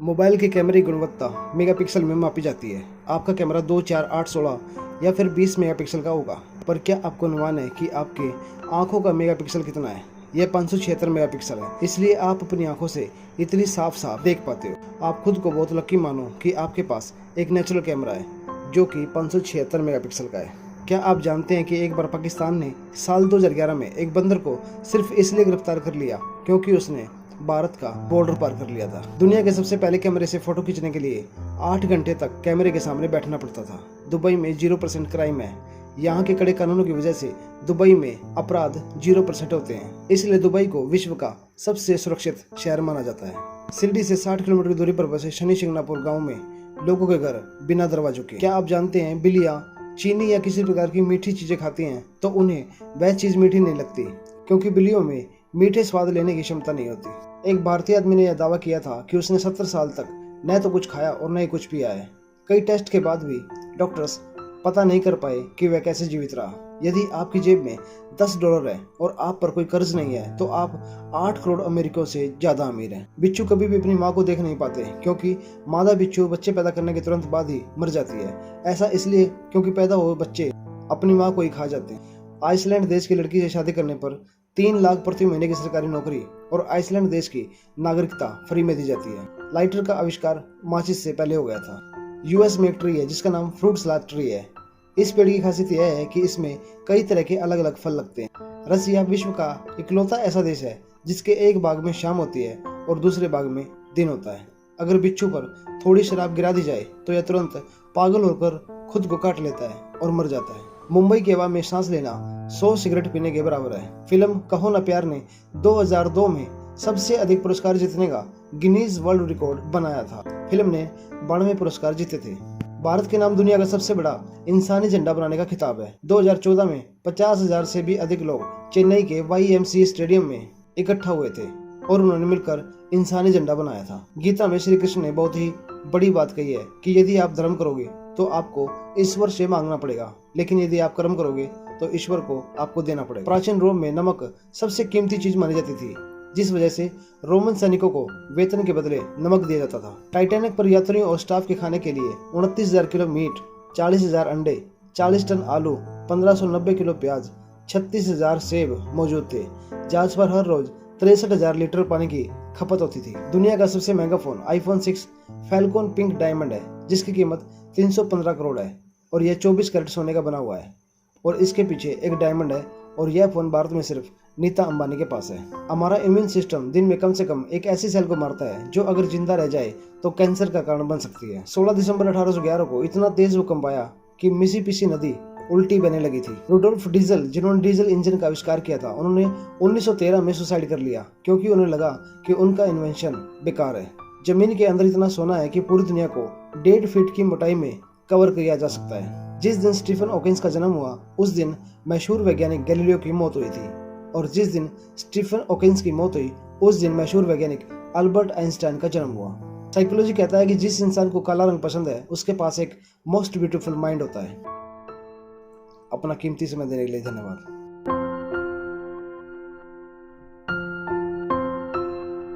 Mobile के कैमरे की गुणवत्ता मेगापिक्सल में मापी जाती है। आपका कैमरा 2, 4, 8, 16 या फिर 20 मेगापिक्सल का होगा, पर क्या आपको अनुमान है कि आपके आंखों का मेगापिक्सल कितना है? यह 576 मेगापिक्सल है। इसलिए आप अपनी आंखों से इतनी साफ साफ देख पाते हो। आप खुद को बहुत लकी मानो कि आपके पास एक नेचुरल कैमरा है जो कि 576 मेगापिक्सल का है। क्या आप जानते हैं कि एक बार पाकिस्तान ने साल 2011 में एक बंदर को सिर्फ इसलिए गिरफ्तार कर लिया क्योंकि उसने भारत का बॉर्डर पार कर लिया था। दुनिया के सबसे पहले कैमरे से फोटो खींचने के लिए 8 घंटे तक कैमरे के सामने बैठना पड़ता था। दुबई में 0% क्राइम है। यहाँ के कड़े कानूनों की वजह से दुबई में अपराध 0% होते हैं। इसलिए दुबई को विश्व का सबसे सुरक्षित शहर माना जाता है। शिरडी से 60 किलोमीटर की दूरी पर बसे शनि शिंगणापुर गाँव में लोगों के घर बिना दरवाजों के। क्या आप जानते हैं बिल्लियाँ चीनी या किसी प्रकार की मीठी चीजें खाती हैं तो उन्हें वह चीज मीठी नहीं लगती, क्योंकि बिल्लियों में मीठे स्वाद लेने की क्षमता नहीं होती। एक भारतीय आदमी ने यह दावा किया था कि उसने 70 साल तक न तो कुछ खाया और न ही कुछ पिया है। कई टेस्ट के बाद भी डॉक्टर्स पता नहीं कर पाए कि वह कैसे जीवित रहा। यदि आपकी जेब में $10 है और आप पर कोई कर्ज नहीं है तो आप 8 करोड़ अमेरिकियों से ज्यादा अमीर हैं। बिच्छू कभी भी अपनी माँ को देख नहीं पाते क्योंकि मादा बिच्छू बच्चे पैदा करने के तुरंत बाद ही मर जाती है। ऐसा इसलिए क्योंकि पैदा हुए बच्चे अपनी माँ को ही खा जाते हैं। आइसलैंड देश की लड़की से शादी करने पर 3 लाख प्रति महीने की सरकारी नौकरी और आइसलैंड देश की नागरिकता फ्री में दी जाती है। लाइटर का आविष्कार माचिस से पहले हो गया था। यूएस में एक ट्री है जिसका नाम फ्रूट सलाद ट्री है। इस पेड़ की खासियत यह है कि इसमें कई तरह के अलग अलग फल लगते हैं। रसिया विश्व का इकलौता ऐसा देश है जिसके एक बाग में शाम होती है और दूसरे बाग में दिन होता है। अगर बिच्छू पर थोड़ी शराब गिरा दी जाए तो यह तुरंत पागल होकर खुद को काट लेता है और मर जाता है। मुंबई की हवा में सांस लेना 100 सिगरेट पीने के बराबर है। फिल्म कहो ना प्यार ने 2002 में सबसे अधिक पुरस्कार जीतने का गिनीज वर्ल्ड रिकॉर्ड बनाया था। फिल्म ने 92 पुरस्कार जीते थे। भारत के नाम दुनिया का सबसे बड़ा इंसानी झंडा बनाने का खिताब है। 2014 में 50,000 से भी अधिक लोग चेन्नई के YMCA स्टेडियम में इकट्ठा हुए थे और उन्होंने मिलकर इंसानी झंडा बनाया था। गीता में श्री कृष्ण ने बहुत ही बड़ी बात कही है कि यदि आप धर्म करोगे तो आपको ईश्वर से मांगना पड़ेगा, लेकिन यदि आप कर्म करोगे तो ईश्वर को आपको देना पड़ेगा। प्राचीन रोम में नमक सबसे कीमती चीज मानी जाती थी, जिस वजह से रोमन सैनिकों को वेतन के बदले नमक दिया जाता था। टाइटैनिक पर यात्रियों और स्टाफ के खाने के लिए 29,000 किलो मीट, 40,000 अंडे, 40 टन आलू, 1590 किलो प्याज, 36,000 सेब मौजूद थे। जहाज पर हर रोज 63,000 लीटर पानी की खपत होती थी। दुनिया का सबसे महंगा phone iPhone 6 falcon pink diamond है, जिसकी कीमत 315 करोड़ है और यह 24 कैरेट सोने का बना हुआ है और इसके पीछे एक डायमंड है और यह फोन भारत में सिर्फ नीता अंबानी के पास है। हमारा इम्यून सिस्टम दिन में कम से कम एक ऐसी सेल को मारता है जो अगर जिंदा रह जाए तो कैंसर का कारण बन सकती है। 16 दिसंबर 1811 को इतना तेज भूकंप आया कि मिसिसिपी नदी उल्टी बहने लगी थी। रुडोल्फ डीजल, जिन्होंने डीजल इंजन का आविष्कार किया था, उन्होंने 1913 में सुसाइड कर लिया क्योंकि उन्हें लगा कि उनका इन्वेंशन बेकार है। जमीन के अंदर इतना सोना है कि पूरी दुनिया को 1.5 फीट की मोटाई में कवर किया जा सकता है। जिस दिन स्टीफन हॉकिंस का जन्म हुआ उस दिन मशहूर वैज्ञानिक गैलीलियो की मौत हुई थी और जिस दिन स्टीफन हॉकिंस की मौत हुई उस दिन मशहूर वैज्ञानिक अल्बर्ट आइंस्टाइन का जन्म हुआ। साइकोलॉजी कहता है कि जिस इंसान को काला रंग पसंद है उसके पास एक मोस्ट ब्यूटीफुल माइंड होता है। अपना कीमती समय देने के लिए धन्यवाद।